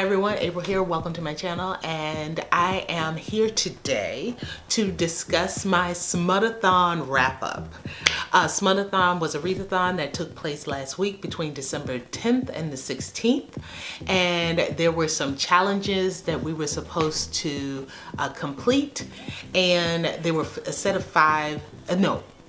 Hi everyone, April here. Welcome to my channel, and I am here today to discuss my Smutathon wrap-up. Smutathon was a readathon that took place last week between December 10th and the 16th, and there were some challenges that we were supposed to complete, and there were a set of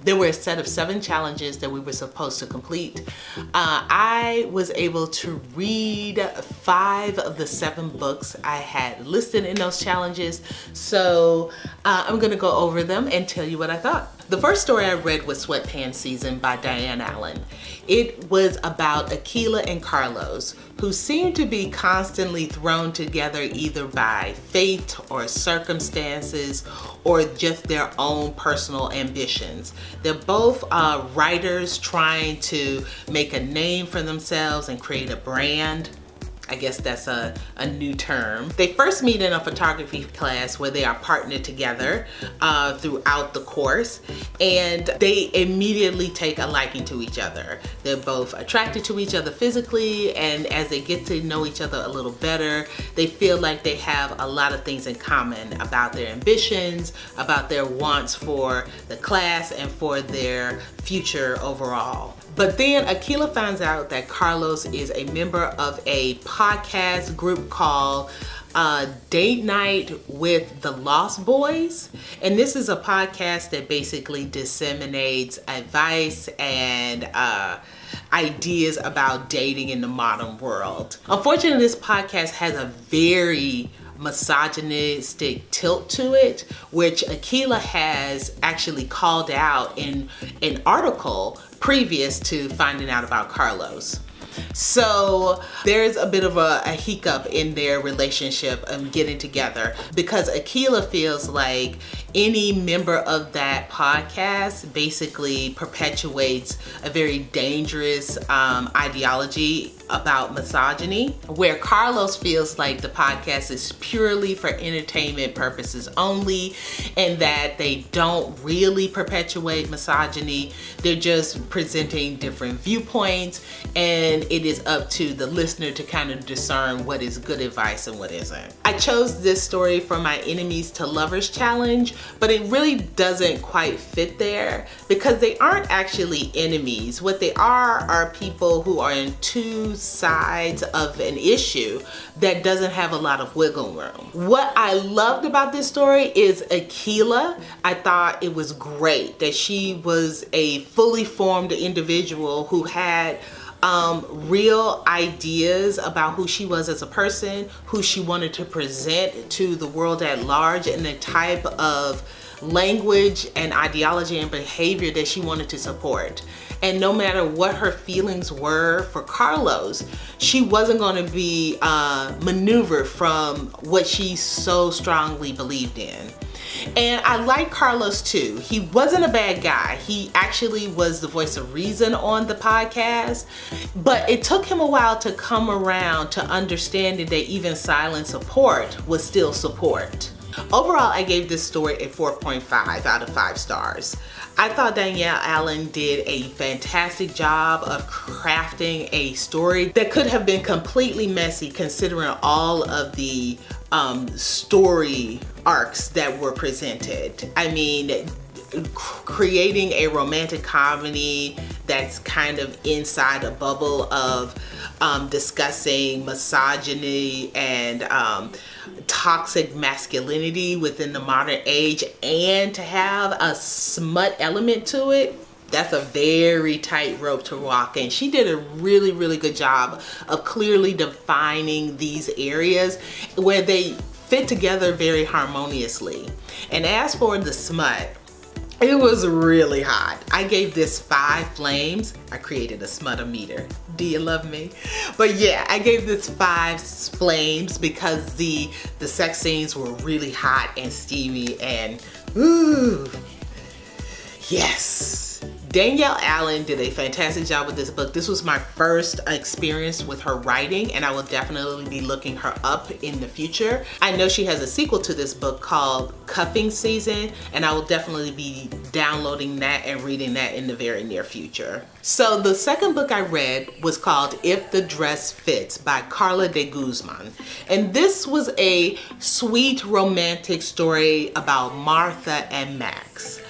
there were a set of 7 challenges that we were supposed to complete. I was able to read 5 of the 7 books I had listed in those challenges, so I'm gonna go over them and tell you what I thought. The first story I read was Sweatpants Season by Diane Allen. It was about Akilah and Carlos, who seem to be constantly thrown together either by fate or circumstances or just their own personal ambitions. They're both writers trying to make a name for themselves and create a brand. I guess that's a new term. They first meet in a photography class where they are partnered together throughout the course, and they immediately take a liking to each other. They're both attracted to each other physically, and as they get to know each other a little better, they feel like they have a lot of things in common about their ambitions, about their wants for the class, and for their future overall. But then Akilah finds out that Carlos is a member of a podcast group called Date Night with the Lost Boys. And this is a podcast that basically disseminates advice and ideas about dating in the modern world. Unfortunately, this podcast has a very misogynistic tilt to it, which Akilah has actually called out in an article previous to finding out about Carlos. So there's a bit of a hiccup in their relationship getting together, because Akilah feels like any member of that podcast basically perpetuates a very dangerous ideology about misogyny, where Carlos feels like the podcast is purely for entertainment purposes only, and that they don't really perpetuate misogyny. They're just presenting different viewpoints, and it is up to the listener to kind of discern what is good advice and what isn't. I chose this story for my enemies to lovers challenge, but it really doesn't quite fit there because they aren't actually enemies. What they are people who are in two sides of an issue that doesn't have a lot of wiggle room. What I loved about this story is Akilah. I thought it was great that she was a fully formed individual who had real ideas about who she was as a person, who she wanted to present to the world at large, and the type of language and ideology and behavior that she wanted to support. And no matter what her feelings were for Carlos, she wasn't going to be maneuvered from what she so strongly believed in. And I like Carlos too. He wasn't a bad guy. He actually was the voice of reason on the podcast, but it took him a while to come around to understanding that even silent support was still support. Overall, I gave this story a 4.5 out of 5 stars. I thought Diane Allen did a fantastic job of crafting a story that could have been completely messy considering all of the story arcs that were presented. I mean, creating a romantic comedy that's kind of inside a bubble of discussing misogyny and toxic masculinity within the modern age, and to have a smut element to it, that's a very tight rope to walk, and she did a really good job of clearly defining these areas where they fit together very harmoniously. And as for the smut, it was really hot. I gave this 5 flames. I created a smutometer. Do you love me? But yeah, I gave this 5 flames because the sex scenes were really hot and steamy, and ooh, yes. Danielle Allen did a fantastic job with this book. This was my first experience with her writing, and I will definitely be looking her up in the future. I know she has a sequel to this book called Cuffing Season, and I will definitely be downloading that and reading that in the very near future. So the second book I read was called If the Dress Fits by Carla de Guzman. And this was a sweet romantic story about Martha and Max.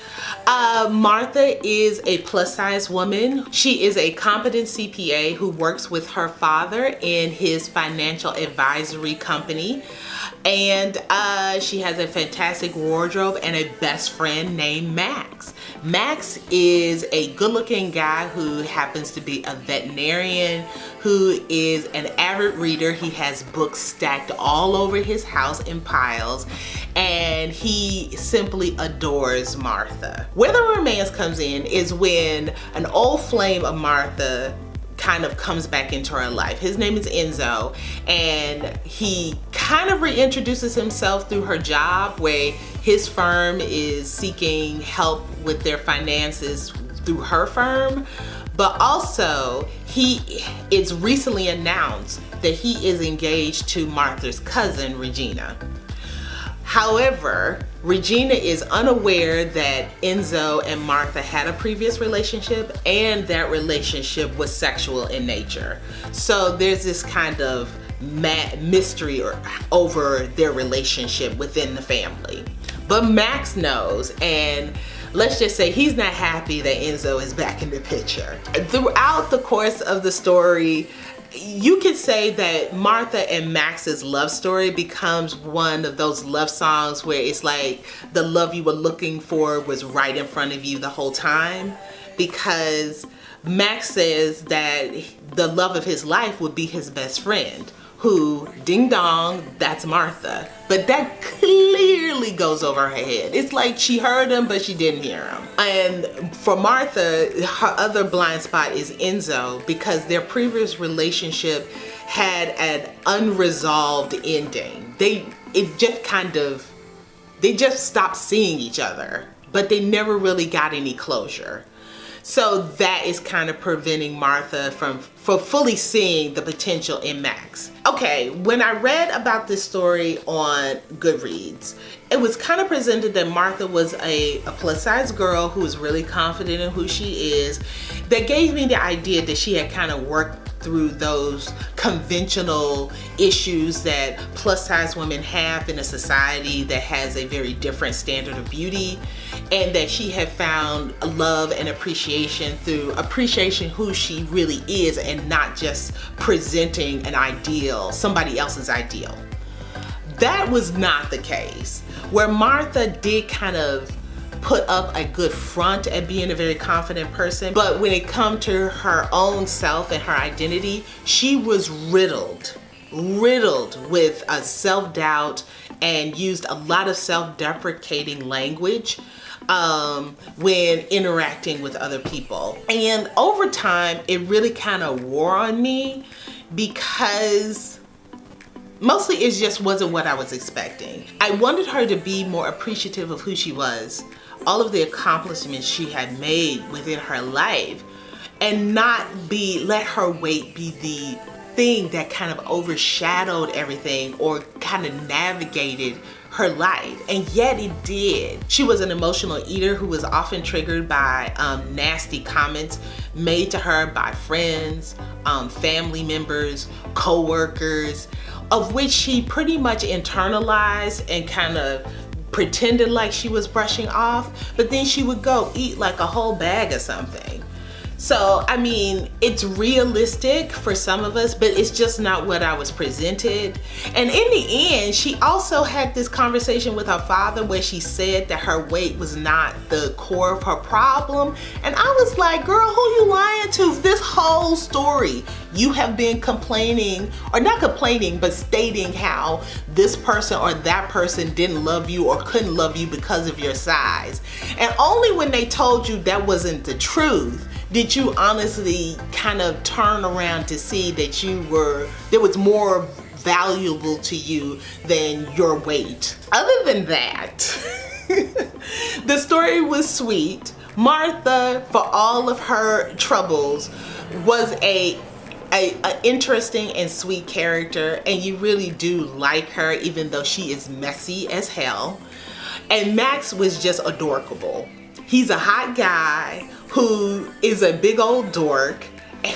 Martha is a plus-size woman. She is a competent CPA who works with her father in his financial advisory company. And she has a fantastic wardrobe and a best friend named Max. Max is a good-looking guy who happens to be a veterinarian, who is an avid reader. He has books stacked all over his house in piles, and he simply adores Martha. Where the romance comes in is when an old flame of Martha kind of comes back into her life. His name is Enzo, and he kind of reintroduces himself through her job, where his firm is seeking help with their finances through her firm. But also, it's recently announced that he is engaged to Martha's cousin, Regina. However, Regina is unaware that Enzo and Martha had a previous relationship, and that relationship was sexual in nature. So there's this kind of mystery over their relationship within the family. But Max knows, and let's just say he's not happy that Enzo is back in the picture. Throughout the course of the story, you could say that Martha and Max's love story becomes one of those love songs where it's like the love you were looking for was right in front of you the whole time, because Max says that the love of his life would be his best friend, who, ding dong, that's Martha. But that clearly goes over her head. It's like she heard him, but she didn't hear him. And for Martha, her other blind spot is Enzo, because their previous relationship had an unresolved ending. They just stopped seeing each other, but they never really got any closure. So that is kind of preventing Martha from fully seeing the potential in Max. Okay, when I read about this story on Goodreads, it was kind of presented that Martha was a plus-size girl who was really confident in who she is. That gave me the idea that she had kind of worked through those conventional issues that plus-size women have in a society that has a very different standard of beauty, and that she had found love and appreciation through appreciation who she really is, and not just presenting an ideal, somebody else's ideal. That was not the case. Where Martha did kind of put up a good front at being a very confident person, but when it come to her own self and her identity, she was riddled with self-doubt, and used a lot of self-deprecating language when interacting with other people. And over time, it really kind of wore on me, because mostly it just wasn't what I was expecting. I wanted her to be more appreciative of who she was, all of the accomplishments she had made within her life, and not let her weight be the thing that kind of overshadowed everything or kind of navigated her life. And yet it did. She was an emotional eater who was often triggered by nasty comments made to her by friends, family members, co-workers, of which she pretty much internalized and kind of pretended like she was brushing off, but then she would go eat like a whole bag of something. So, I mean, it's realistic for some of us, but it's just not what I was presented. And in the end, she also had this conversation with her father where she said that her weight was not the core of her problem. And I was like, girl, who you lying to? This whole story, you have been complaining, or not complaining, but stating how this person or that person didn't love you or couldn't love you because of your size. And only when they told you that wasn't the truth did you honestly kind of turn around to see that there was more valuable to you than your weight. Other than that, the story was sweet, Martha, for all of her troubles, was a interesting and sweet character, and you really do like her even though she is messy as hell. And Max was just adorable. He's a hot guy who is a big old dork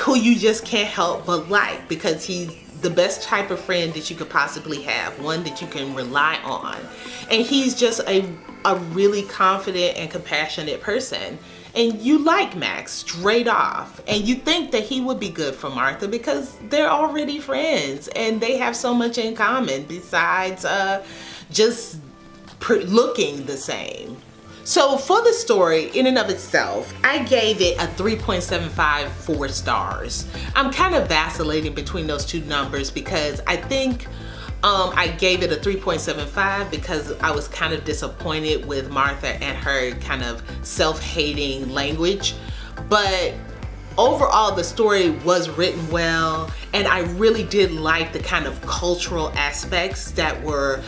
who you just can't help but like, because he's the best type of friend that you could possibly have, one that you can rely on. And he's just a really confident and compassionate person. And you like Max straight off. And you think that he would be good for Martha because they're already friends and they have so much in common besides just looking the same. So for the story in and of itself, I gave it a 3.75 4 stars. I'm kind of vacillating between those two numbers because I think I gave it a 3.75 because I was kind of disappointed with Martha and her kind of self-hating language. But overall, the story was written well, and I really did like the kind of cultural aspects that were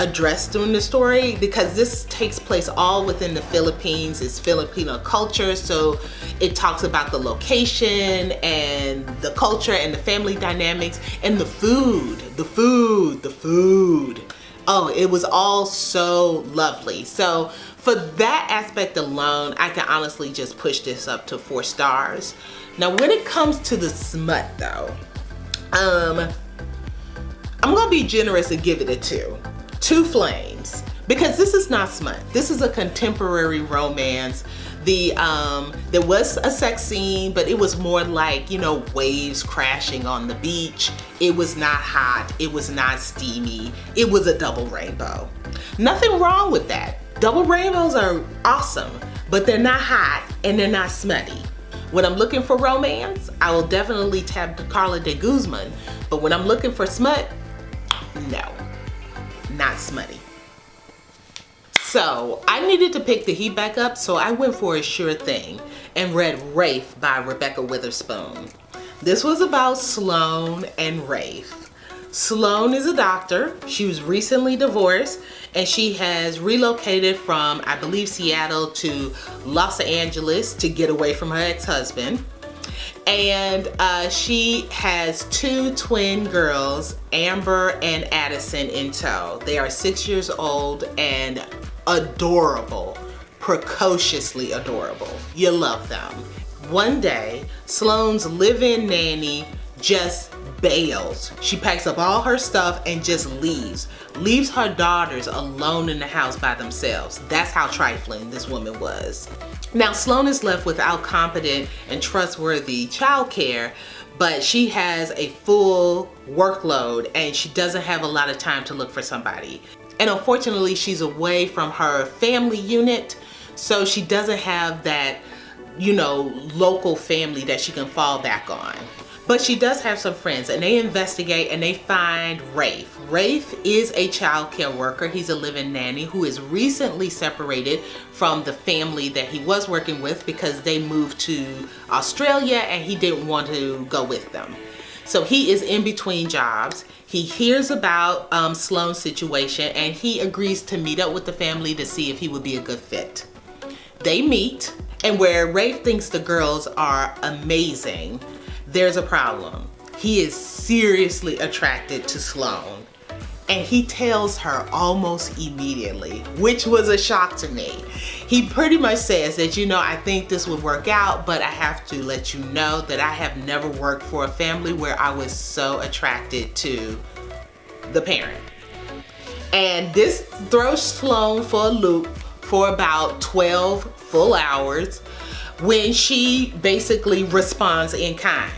addressed during the story, because this takes place all within the Philippines. It's Filipino culture, so it talks about the location and the culture and the family dynamics and the food. Oh, it was all so lovely. So for that aspect alone, I can honestly just push this up to 4 stars. Now when it comes to the smut though, I'm gonna be generous and give it a 2 flames, because this is not smut. This is a contemporary romance. There was a sex scene, but it was more like, you know, waves crashing on the beach. It was not hot, it was not steamy, it was a double rainbow. Nothing wrong with that. Double rainbows are awesome, but they're not hot and they're not smutty. When I'm looking for romance, I will definitely tap to Carla de Guzman, but when I'm looking for smut, no, not smutty. So I needed to pick the heat back up, so I went for a sure thing and read Rafe by Rebecca Witherspoon. This was about Sloane and Rafe. Sloane is a doctor. She was recently divorced and she has relocated from, I believe, Seattle to Los Angeles to get away from her ex-husband. And she has 2 twin girls, Amber and Addison, in tow. They are 6 years old and adorable, precociously adorable. You love them. One day, Sloane's live-in nanny just bails. She packs up all her stuff and just leaves her daughters alone in the house by themselves. That's how trifling this woman was. Now Sloane is left without competent and trustworthy childcare, but she has a full workload and she doesn't have a lot of time to look for somebody. And unfortunately, she's away from her family unit, so she doesn't have that, you know, local family that she can fall back on. But she does have some friends, and they investigate and they find Rafe. Rafe is a child care worker. He's a live-in nanny who is recently separated from the family that he was working with because they moved to Australia and he didn't want to go with them. So he is in between jobs. He hears about Sloane's situation and he agrees to meet up with the family to see if he would be a good fit. They meet, and where Rafe thinks the girls are amazing, there's a problem. He is seriously attracted to Sloane, and he tells her almost immediately, which was a shock to me. He pretty much says that, you know, I think this would work out, but I have to let you know that I have never worked for a family where I was so attracted to the parent. And this throws Sloane for a loop for about 12 full hours, when she basically responds in kind.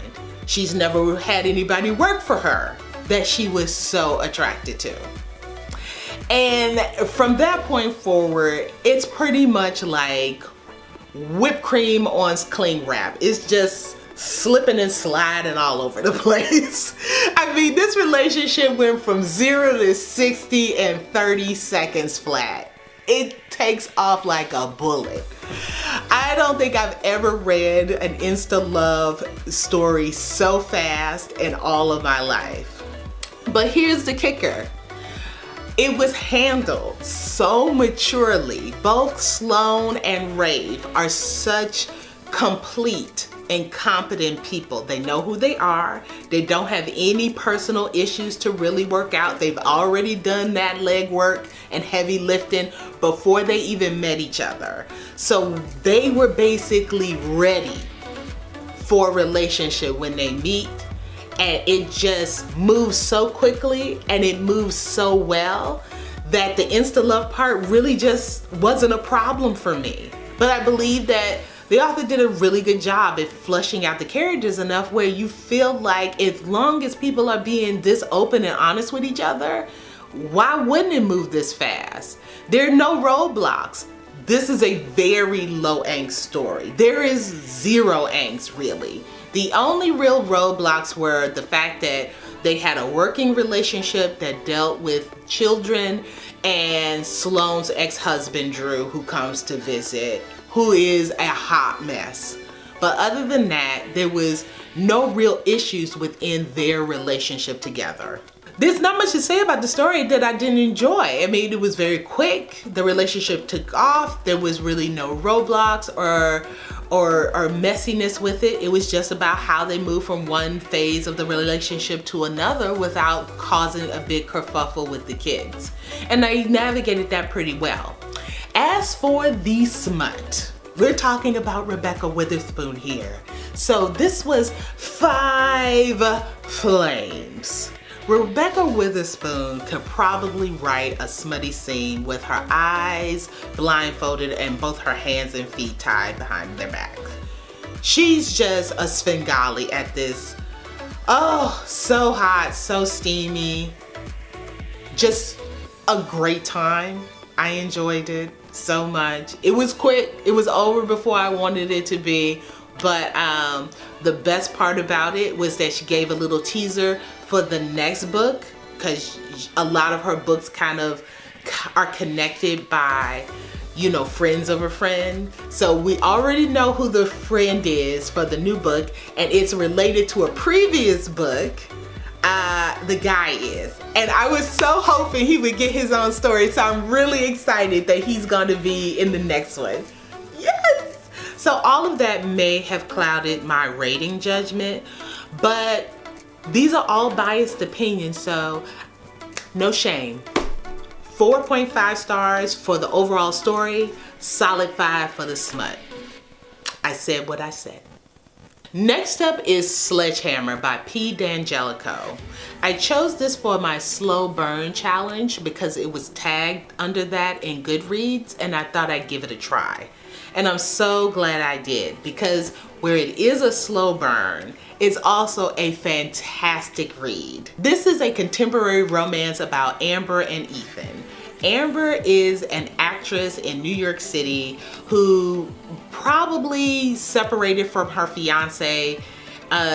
She's never had anybody work for her that she was so attracted to. And from that point forward, it's pretty much like whipped cream on cling wrap. It's just slipping and sliding all over the place. I mean, this relationship went from 0 to 60 in 30 seconds flat. It takes off like a bullet. I don't think I've ever read an Insta love story so fast in all of my life. But here's the kicker. It was handled so maturely. Both Sloane and Rave are such complete and competent people. They know who they are. They don't have any personal issues to really work out. They've already done that legwork and heavy lifting before they even met each other. So they were basically ready for a relationship when they meet, and it just moves so quickly and it moves so well that the insta love part really just wasn't a problem for me. But I believe that the author did a really good job at fleshing out the characters enough where you feel like as long as people are being this open and honest with each other, why wouldn't it move this fast? There are no roadblocks. This is a very low angst story. There is zero angst really. The only real roadblocks were the fact that they had a working relationship that dealt with children and Sloane's ex-husband Drew, who comes to visit, who is a hot mess. But other than that, there was no real issues within their relationship together. There's not much to say about the story that I didn't enjoy. I mean, it was very quick. The relationship took off. There was really no roadblocks or messiness with it. It was just about how they moved from one phase of the relationship to another without causing a big kerfuffle with the kids. And they navigated that pretty well. As for the smut, we're talking about Rebecca Witherspoon here. So this was 5 flames. Rebecca Witherspoon could probably write a smutty scene with her eyes blindfolded and both her hands and feet tied behind their back. She's just a Svengali at this. Oh, so hot, so steamy. Just a great time. I enjoyed it so much. It was quick. It was over before I wanted it to be. But the best part about it was that she gave a little teaser for the next book, because a lot of her books kind of are connected by, you know, friends of a friend. So we already know who the friend is for the new book, and it's related to a previous book. The guy is. And I was so hoping he would get his own story, so I'm really excited that he's gonna be in the next one. Yes! So all of that may have clouded my rating judgment, but these are all biased opinions, so no shame. 4.5 stars for the overall story, solid 5 for the smut. I said what I said. Next up is Sledgehammer by P. D'Angelico. I chose this for my slow burn challenge because it was tagged under that in Goodreads, and I thought I'd give it a try. And I'm so glad I did, because where it is a slow burn, it's also a fantastic read. This is a contemporary romance about Amber and Ethan. Amber is an actress in New York City who probably separated from her fiance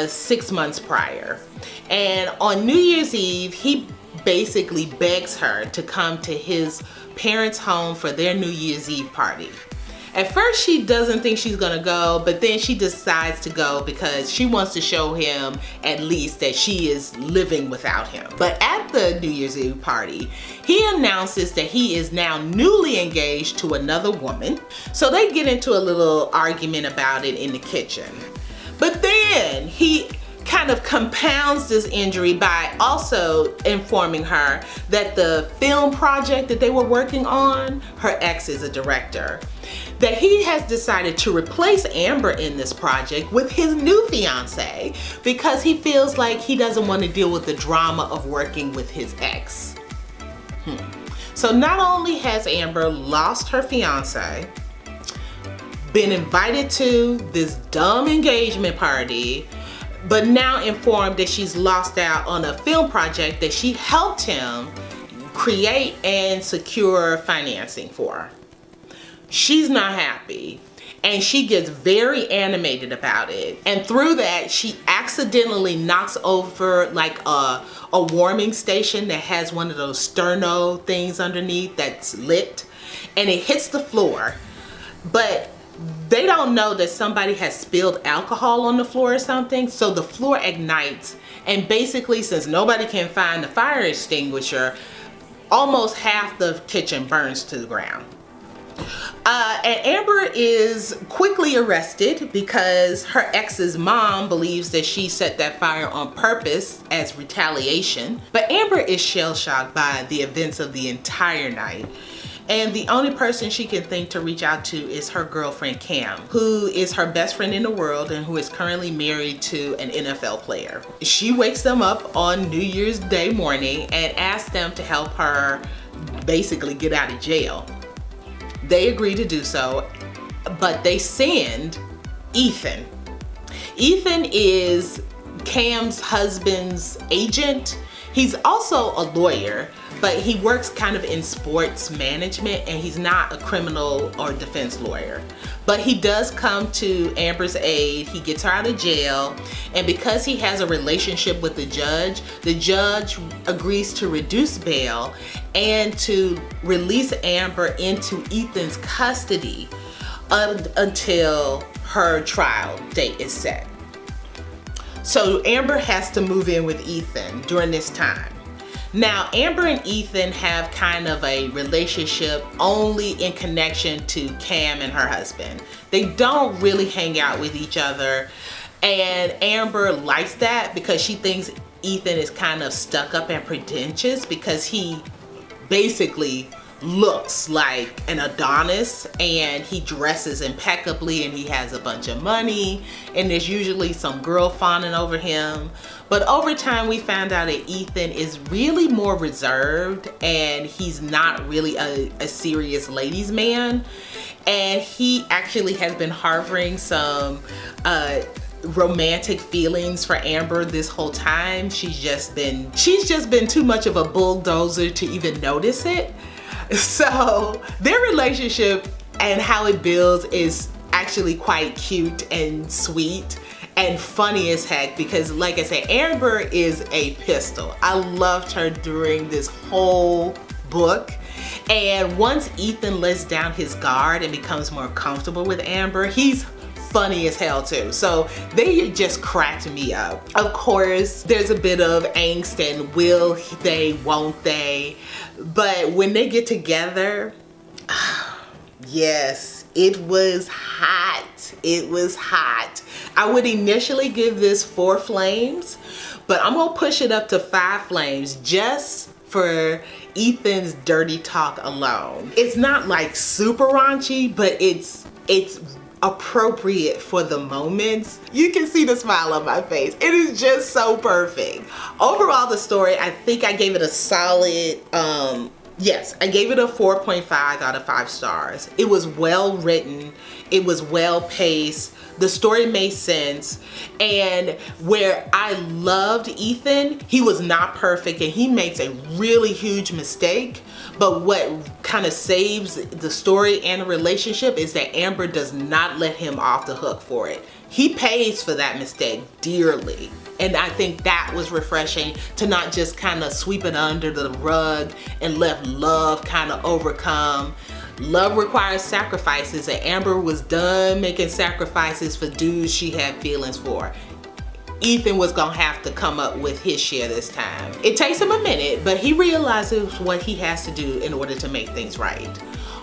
6 months prior. And on New Year's Eve, he basically begs her to come to his parents' home for their New Year's Eve party. At first she doesn't think she's gonna go, but then she decides to go because she wants to show him at least that she is living without him. But at the New Year's Eve party, he announces that he is now newly engaged to another woman. So they get into a little argument about it in the kitchen. But then he kind of compounds this injury by also informing her that the film project that they were working on, her ex is a director, that he has decided to replace Amber in this project with his new fiance because he feels like he doesn't want to deal with the drama of working with his ex. So not only has Amber lost her fiance, been invited to this dumb engagement party, but now informed that she's lost out on a film project that she helped him create and secure financing for. She's not happy, and she gets very animated about it. And through that, she accidentally knocks over like a warming station that has one of those sterno things underneath that's lit, and it hits the floor. But they don't know that somebody has spilled alcohol on the floor or something, so the floor ignites, and basically, since nobody can find the fire extinguisher, almost half the kitchen burns to the ground. And Amber is quickly arrested because her ex's mom believes that she set that fire on purpose as retaliation. But Amber is shell-shocked by the events of the entire night. And the only person she can think to reach out to is her girlfriend Cam, who is her best friend in the world and who is currently married to an NFL player. She wakes them up on New Year's Day morning and asks them to help her basically get out of jail. They agree to do so, but they send Ethan. Ethan is Cam's husband's agent. He's also a lawyer, but he works kind of in sports management, and he's not a criminal or defense lawyer. But he does come to Amber's aid. He gets her out of jail, and because he has a relationship with the judge agrees to reduce bail and to release Amber into Ethan's custody until her trial date is set. So Amber has to move in with Ethan during this time. Now, Amber and Ethan have kind of a relationship only in connection to Cam and her husband. They don't really hang out with each other, and Amber likes that because she thinks Ethan is kind of stuck up and pretentious because he basically looks like an Adonis, and he dresses impeccably, and he has a bunch of money, and there's usually some girl fawning over him. But over time we found out that Ethan is really more reserved, and he's not really a serious ladies man, and he actually has been harboring some romantic feelings for Amber this whole time. She's just been too much of a bulldozer to even notice it. So their relationship and how it builds is actually quite cute and sweet and funny as heck because, like I said, Amber is a pistol. I loved her during this whole book. And once Ethan lets down his guard and becomes more comfortable with Amber, he's funny as hell too. So they just cracked me up. Of course, there's a bit of angst and will they, won't they? But when they get together, yes, it was hot. It was hot. I would initially give this 4 flames, but I'm gonna push it up to 5 flames just for Ethan's dirty talk alone. It's not like super raunchy, but it's appropriate for the moments. You can see the smile on my face. It is just so perfect. Overall, the story, I think I gave it a solid, yes, I gave it a 4.5 out of 5 stars. It was well written. It was well paced. The story made sense. And where I loved Ethan, he was not perfect and he makes a really huge mistake. But what kind of saves the story and the relationship is that Amber does not let him off the hook for it. He pays for that mistake dearly. And I think that was refreshing, to not just kind of sweep it under the rug and let love kind of overcome. Love requires sacrifices, and Amber was done making sacrifices for dudes she had feelings for. Ethan was gonna have to come up with his share this time. It takes him a minute, but he realizes what he has to do in order to make things right.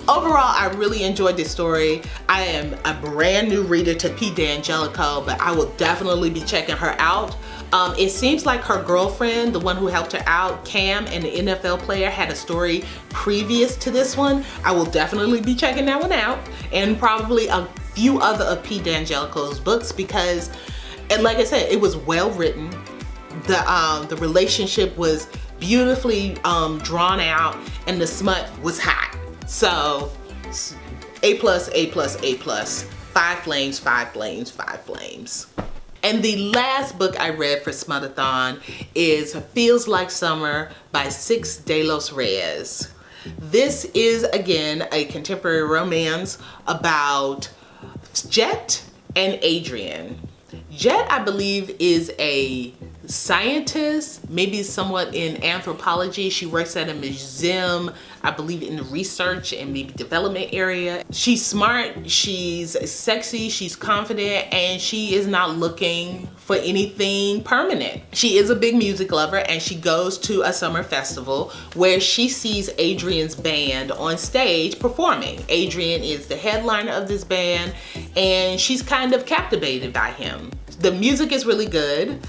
Overall, I really enjoyed this story. I am a brand new reader to P. D'Angelico, but I will definitely be checking her out. It seems like her girlfriend, the one who helped her out, Cam, and the NFL player, had a story previous to this one. I will definitely be checking that one out, and probably a few other of P. D'Angelico's books because, and like I said, it was well written. The relationship was beautifully drawn out, and the smut was hot. So A+, A+, A+, 5 flames, 5 flames, 5 flames. And the last book I read for Smutathon is Feels Like Summer by Six de los Reyes. This is, again, a contemporary romance about Jet and Adrian. Jet, I believe, is a scientist, maybe somewhat in anthropology. She works at a museum, I believe, in the research and maybe development area. She's smart, she's sexy, she's confident, and she is not looking for anything permanent. She is a big music lover, and she goes to a summer festival where she sees Adrian's band on stage performing. Adrian is the headliner of this band, and she's kind of captivated by him. The music is really good.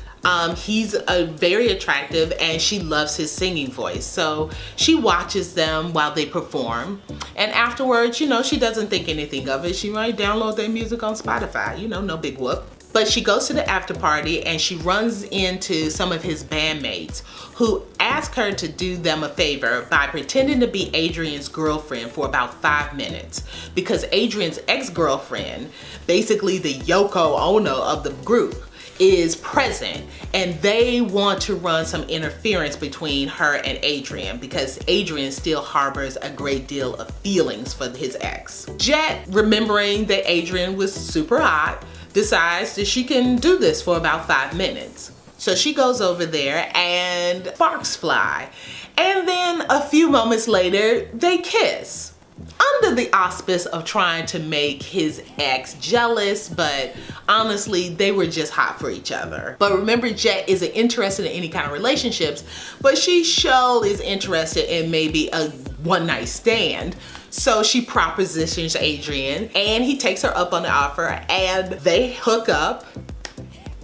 He's very attractive, and she loves his singing voice. So she watches them while they perform, and afterwards, you know, she doesn't think anything of it. She might download their music on Spotify, you know, no big whoop. But she goes to the after party, and she runs into some of his bandmates who ask her to do them a favor by pretending to be Adrian's girlfriend for about 5 minutes, because Adrian's ex-girlfriend, basically the Yoko Ono of the group, is present, and they want to run some interference between her and Adrian because Adrian still harbors a great deal of feelings for his ex. Jet, remembering that Adrian was super hot, decides that she can do this for about 5 minutes. So she goes over there and sparks fly, and then a few moments later they kiss, under the auspice of trying to make his ex jealous, but honestly, they were just hot for each other. But remember, Jet isn't interested in any kind of relationships, but she sure is interested in maybe a one-night stand. So she propositions Adrian, and he takes her up on the offer, and they hook up,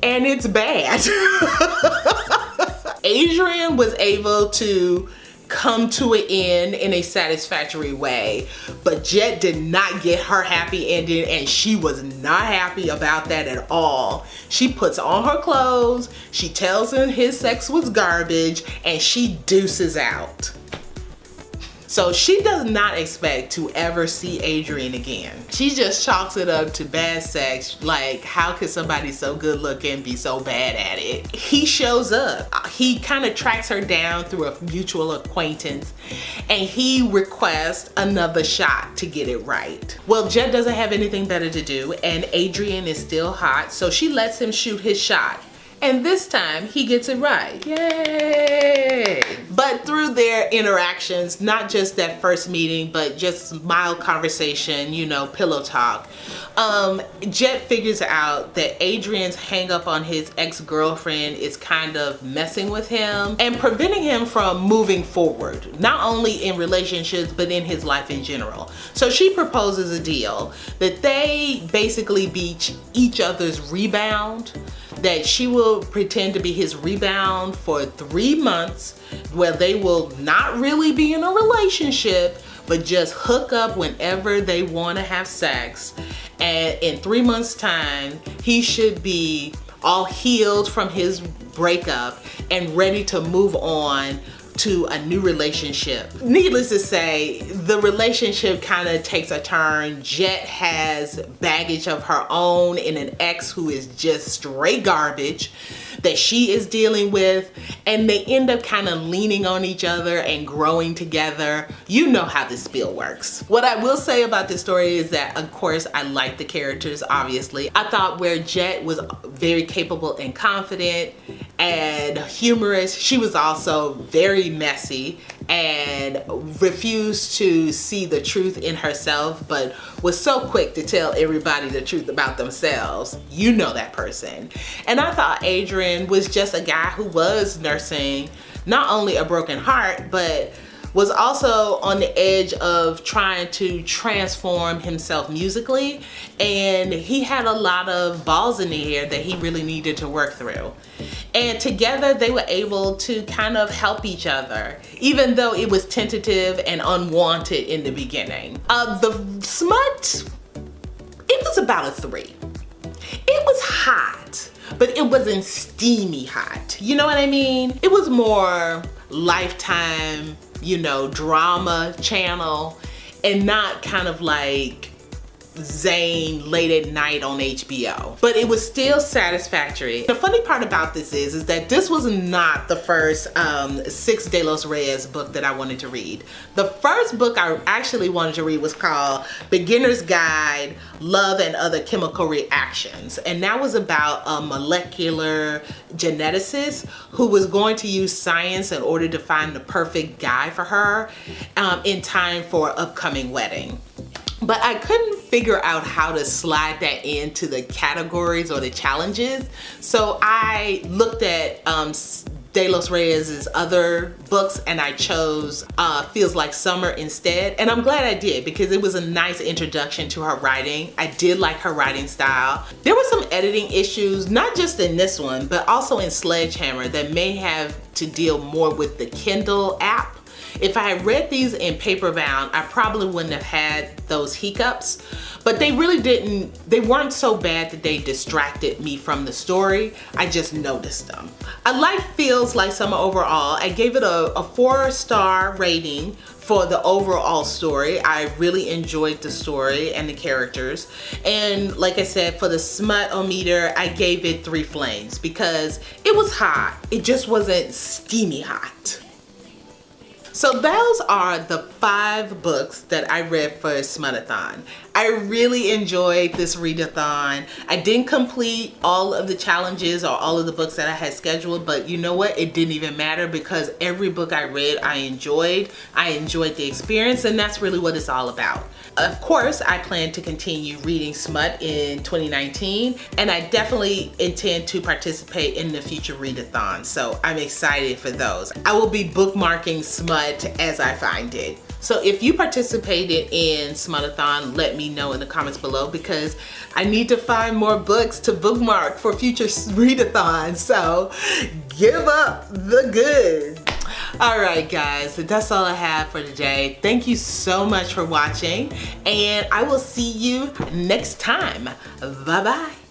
and it's bad. Adrian was able to come to an end in a satisfactory way, but Jet did not get her happy ending, and she was not happy about that at all. She puts on her clothes, she tells him his sex was garbage, and she deuces out. So she does not expect to ever see Adrian again. She just chalks it up to bad sex. Like, how could somebody so good looking be so bad at it? He shows up. He kind of tracks her down through a mutual acquaintance, and he requests another shot to get it right. Well, Jet doesn't have anything better to do, and Adrian is still hot, so she lets him shoot his shot. And this time he gets it right. Yay! But through their interactions, not just that first meeting, but just mild conversation, you know, pillow talk, Jet figures out that Adrian's hang up on his ex-girlfriend is kind of messing with him and preventing him from moving forward, not only in relationships, but in his life in general. So she proposes a deal that they basically be each other's rebound, that she will pretend to be his rebound for 3 months, where they will not really be in a relationship, but just hook up whenever they want to have sex. And in 3 months' time, he should be all healed from his breakup and ready to move on to a new relationship. Needless to say, the relationship kind of takes a turn. Jet has baggage of her own in an ex who is just straight garbage that she is dealing with, and they end up kind of leaning on each other and growing together. You know how this spiel works. What I will say about this story is that, of course, I like the characters, obviously. I thought where Jet was very capable and confident and humorous, she was also very messy and refused to see the truth in herself, but was so quick to tell everybody the truth about themselves. You know that person. And I thought Adrian was just a guy who was nursing not only a broken heart, but was also on the edge of trying to transform himself musically, and he had a lot of balls in the air that he really needed to work through. And together they were able to kind of help each other, even though it was tentative and unwanted in the beginning. The smut, it was about a 3. It was hot, but it wasn't steamy hot. You know what I mean? It was more Lifetime, you know, drama channel, and not kind of like zane late at night on HBO. But it was still satisfactory. The funny part about this is that this was not the first 6 de los Reyes book that I wanted to read. The first book I actually wanted to read was called Beginner's Guide, Love and Other Chemical Reactions. And that was about a molecular geneticist who was going to use science in order to find the perfect guy for her in time for an upcoming wedding. But I couldn't figure out how to slide that into the categories or the challenges. So I looked at De Los Reyes' other books and I chose Feels Like Summer instead. And I'm glad I did because it was a nice introduction to her writing. I did like her writing style. There were some editing issues, not just in this one, but also in Sledgehammer that may have to deal more with the Kindle app. If I had read these in paperbound, I probably wouldn't have had those hiccups, but they really didn't, they weren't so bad that they distracted me from the story. I just noticed them. I like Feels Like Summer overall. I gave it a 4-star rating for the overall story. I really enjoyed the story and the characters. And like I said, for the smut-o-meter, I gave it 3 flames because it was hot. It just wasn't steamy hot. So those are the 5 books that I read for Smutathon. I really enjoyed this readathon. I didn't complete all of the challenges or all of the books that I had scheduled, but you know what? It didn't even matter because every book I read, I enjoyed. I enjoyed the experience, and that's really what it's all about. Of course, I plan to continue reading smut in 2019, and I definitely intend to participate in the future readathons, so I'm excited for those. I will be bookmarking smut as I find it. So if you participated in Smutathon, let me know in the comments below because I need to find more books to bookmark for future readathons. So give up the good. All right, guys, that's all I have for today. Thank you so much for watching, and I will see you next time. Bye-bye.